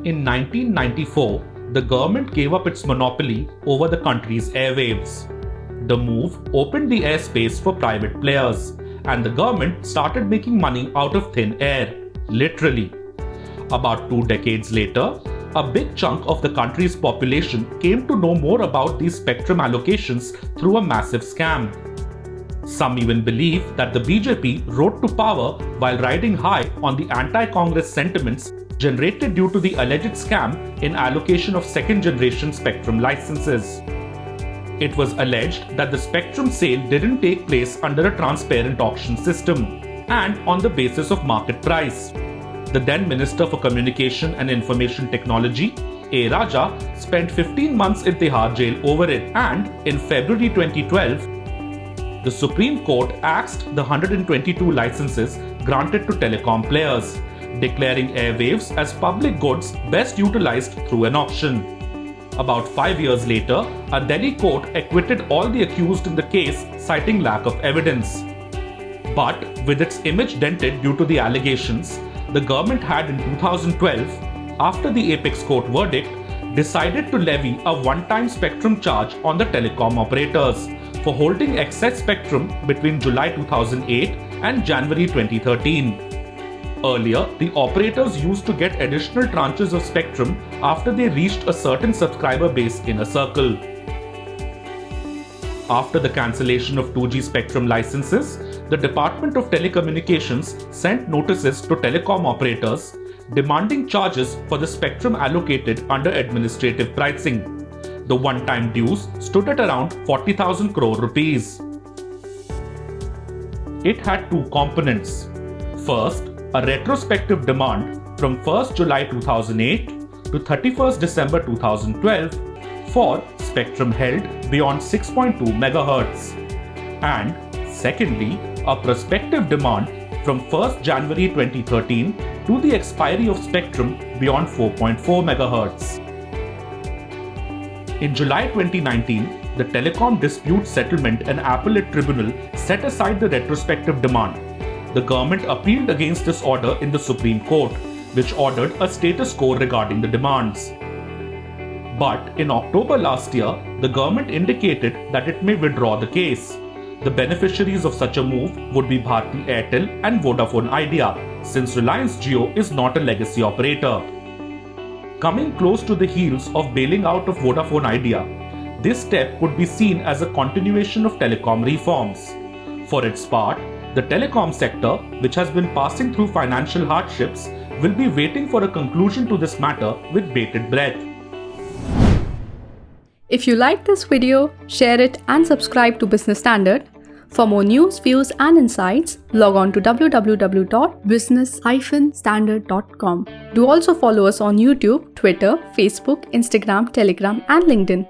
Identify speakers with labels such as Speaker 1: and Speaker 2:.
Speaker 1: In 1994, the government gave up its monopoly over the country's airwaves. The move opened the airspace for private players, and the government started making money out of thin air, literally. About 2 decades later, a big chunk of the country's population came to know more about these spectrum allocations through a massive scam. Some even believe that the BJP rode to power while riding high on the anti-Congress sentiments generated due to the alleged scam in allocation of second-generation spectrum licenses. It was alleged that the spectrum sale didn't take place under a transparent auction system and on the basis of market price. The then Minister for Communication and Information Technology, A. Raja, spent 15 months in Tihar jail over it, and in February 2012, the Supreme Court axed the 122 licenses granted to telecom players, declaring airwaves as public goods best utilized through an auction. About 5 years later, a Delhi court acquitted all the accused in the case, citing lack of evidence. But with its image dented due to the allegations, the government had in 2012, after the Apex Court verdict, decided to levy a one-time spectrum charge on the telecom operators for holding excess spectrum between July 2008 and January 2013. Earlier, the operators used to get additional tranches of spectrum after they reached a certain subscriber base in a circle. After the cancellation of 2G spectrum licenses, the Department of Telecommunications sent notices to telecom operators demanding charges for the spectrum allocated under administrative pricing. The one-time dues stood at around 40,000 crore rupees. It had two components. First, a retrospective demand from 1st July 2008 to 31st December 2012 for spectrum held beyond 6.2 MHz. And secondly, a prospective demand from 1st January 2013 to the expiry of spectrum beyond 4.4 MHz. In July 2019, the Telecom Dispute Settlement and Appellate Tribunal set aside the retrospective demand. The government appealed against this order in the Supreme Court, which ordered a status quo regarding the demands. But in October last year, the government indicated that it may withdraw the case. The beneficiaries of such a move would be Bharti Airtel and Vodafone Idea, since Reliance Jio is not a legacy operator. Coming close to the heels of bailing out of Vodafone Idea, this step could be seen as a continuation of telecom reforms. For its part, the telecom sector, which has been passing through financial hardships, will be waiting for a conclusion to this matter with bated breath.
Speaker 2: If you liked this video, share it and subscribe to Business Standard. For more news, views and insights, log on to www.business-standard.com. Do also follow us on YouTube, Twitter, Facebook, Instagram, Telegram and LinkedIn.